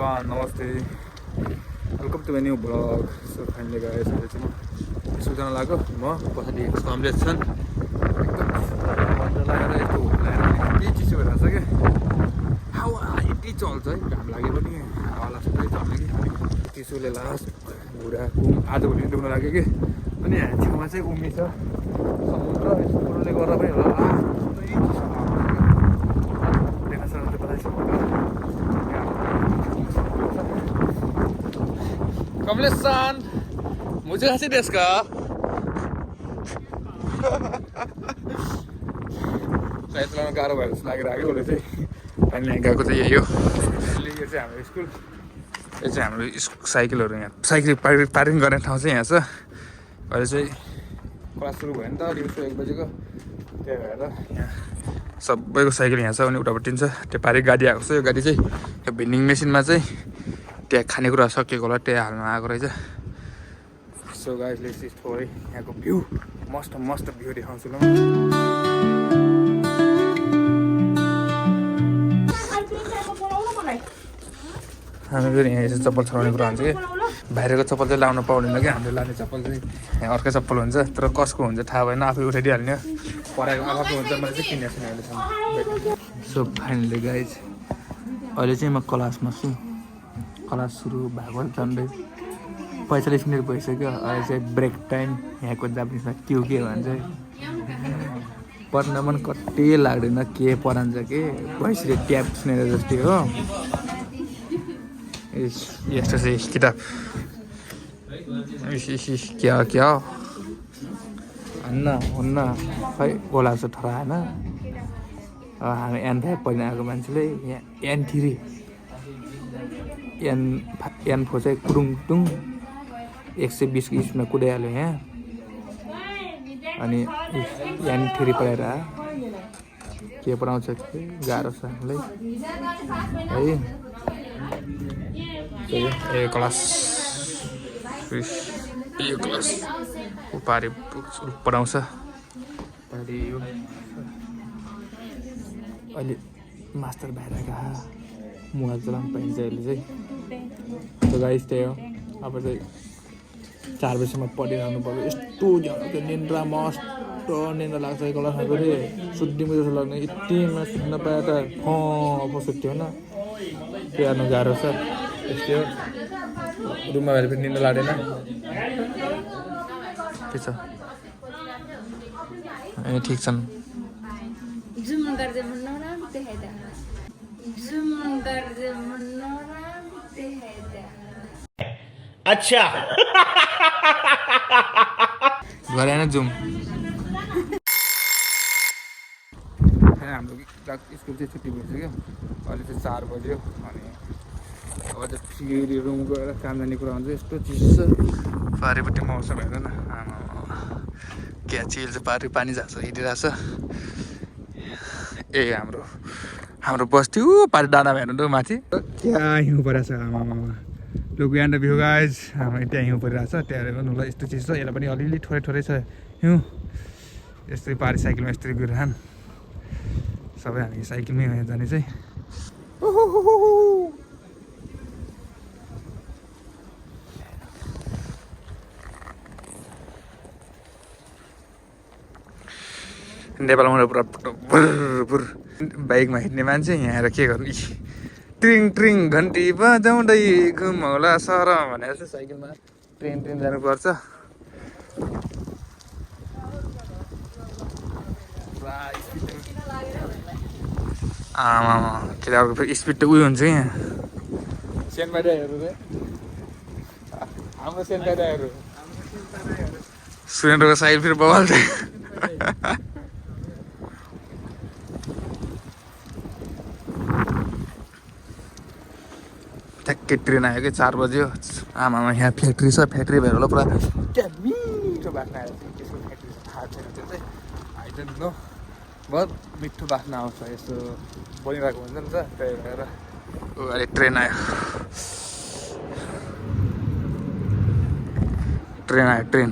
everyone, namaste. Welcome to my new vlog. So finally guys, अहिले चाहिँ म school जान लाग्यो म पछाडि कमलेश छन् एकदम लागेर यस्तो के चिसो भइरहेछ क्या हावा यति चल्छ है घाम लागे पनि हावा लाग्छ पुरै चल्छ कि चिसोले लास्ट घुँडा घुम आजभोलि दुख्न लाग्यो कि अनि यहाँ छेउमा चाहिँ उम्मी छ समुद्र समुद्रले गर्दा पनि होला कमलेश-सान मुझे हंसी देश का साइड चलाउन गाह्रो भयो जस्तो लागिरहेको उसले चाहिँ अनि यहाँ गएको चाहिँ यही हो। यो चाहिँ हाम्रो स्कुल, यो चाहिँ हाम्रो साइकलहरू यहाँ साइकल पार्किङ गर्ने ठाउँ चाहिँ यहाँ छ। अहिले चाहिँ क्लास सुरु भयो नि त दिउँसो 1 बजेको, त्यही भएर यहाँ सबैको साइकल यहाँ छ। अनि उतापट्टि छ त्यो पारि गाडी आएको छ। यो गाडी चाहिँ यो भेन्डिङ मेसिनमा चाहिँ त्यहाँ खानेकुरा सकिएको होला त्यहाँ हाल्नु आएको रहेछ। सो गाइजले चाहिँ थोरै यहाँको भ्यू मस्त मस्त भ्यू देखाउँछु ल। हामी फेरि यहाँ यसो चप्पल छराउने कुरा हुन्छ कि बाहिरको चप्पल चाहिँ लाउनु पाउँदैन कि हामीले लाने चप्पल चाहिँ यहाँ अर्कै चप्पल हुन्छ तर कसको हुन्छ थाहा भएन, आफै उठाइदिइहाल्ने पराएको आफू हुन्छ। मैले चाहिँ किनेको छैन अहिलेसम्म। सो फाइनली गाइज अहिले चाहिँ म क्लासमा छु, क्लास सुरु भएको झन्डै 45 मिनट भइसक्यो। अहिले चाहिँ ब्रेक टाइम। यहाँको जापानिजमा के भन्छ पढ्न मन कति लाग्दैन के पढान्छ के भैँसीले ट्याप सुनेर जस्तै हो। यस्तो चाहिँ किताब क्या क्या हुन्न खै बोला जस्तो ठरा होइन। हामी एन5 पढ्न आएको मान्छेले यहाँ एन3 एन4 चाहिँ कुरुङटुङ 120 को स्पिडमा कुदाइहाल्यो यहाँ। अनि एन3 पढाएर के पढाउँछ कि गाह्रो छ हामीलाई है। ए क्लास यो क्लास पारि पढाउँछ पारि यो अहिले मास्टर बाहिर गएको मोबाइल चलाउनु पाइन्छ अहिले चाहिँ। त्यो गाइस त्यही हो। अब चाहिँ 4 बजीसम्म पढिरहनु पर्यो। यस्तो झ्याउ निन्द्रा मस्त निन्द्रा लाग्छ क्लासमा फेरि सुत्दिनु जस्तो लाग्ने यतिमा सुत्न पाए त अब सुत्थ्यो होइन। हेर्नु गाह्रो छ यस्तै हो। रुममा भएर फेरि निन्द्रा लाग्दैन के छ ए ठिक छन्। अच्छा गरेन जुम हाम्रो स्कुल चाहिँ छुट्टी भइसक्यो। अहिले चाहिँ 4 बज्यो अनि अब चाहिँ फेरि रुम गएर काम जाने कुरा हुन्छ। यस्तो चिसो छ पारिपट्टि मौसम हेर्दैन क्या चिल चाहिँ पारि पानी झार्छ हिँडिरहेको छ। ए हाम्रो बस्ती पारि डाँडामा हेर्नु त माथि क्या हिउँ परिरहेको छ। आमामा लुक एन्ड भ्यू गाइज हाम्रो त्यहाँ हिउँ परिरहेको छ त्यहाँ हेर्नु ल यस्तो चिज छ। यसलाई पनि अलिअलि थोरै छ हिउँ। यस्तै पारि साइकलमा यस्तै गइरहन् सबै हामी साइकलमै जाने चाहिँ। नेपालमा पुरा भुर बाइकमा हिँड्ने मान्छे यहाँ आएर के गर्नु ट्रिङ ट्रिङ घन्टी बजाउँदै घुमौला सर भनेर चाहिँ साइकलमा ट्रेन जानुपर्छ। आमामा केटाहरूको फेरि स्पिड त उयो हुन्छ यहाँ। सेनबाइडाहरू हाम्रो सेनबाइडाहरू सुरेन्द्रको साइड फेरि बवाल छ। ठ्याक्कै ट्रेन आयो कि 4 बज्यो। आमामा यहाँ फ्याक्ट्री छ फ्याक्ट्री भएर होला पुरा क्या मिठो बास्ना आयो। त्यसको फ्याक्ट्री छ थाहा छैन त्यो चाहिँ आई डोन्ट नो बहुत मिठो बास्ना आउँछ यस्तो बनिरहेको हुन्छ नि त त्यही भएर। अहिले ट्रेन आयो ट्रेन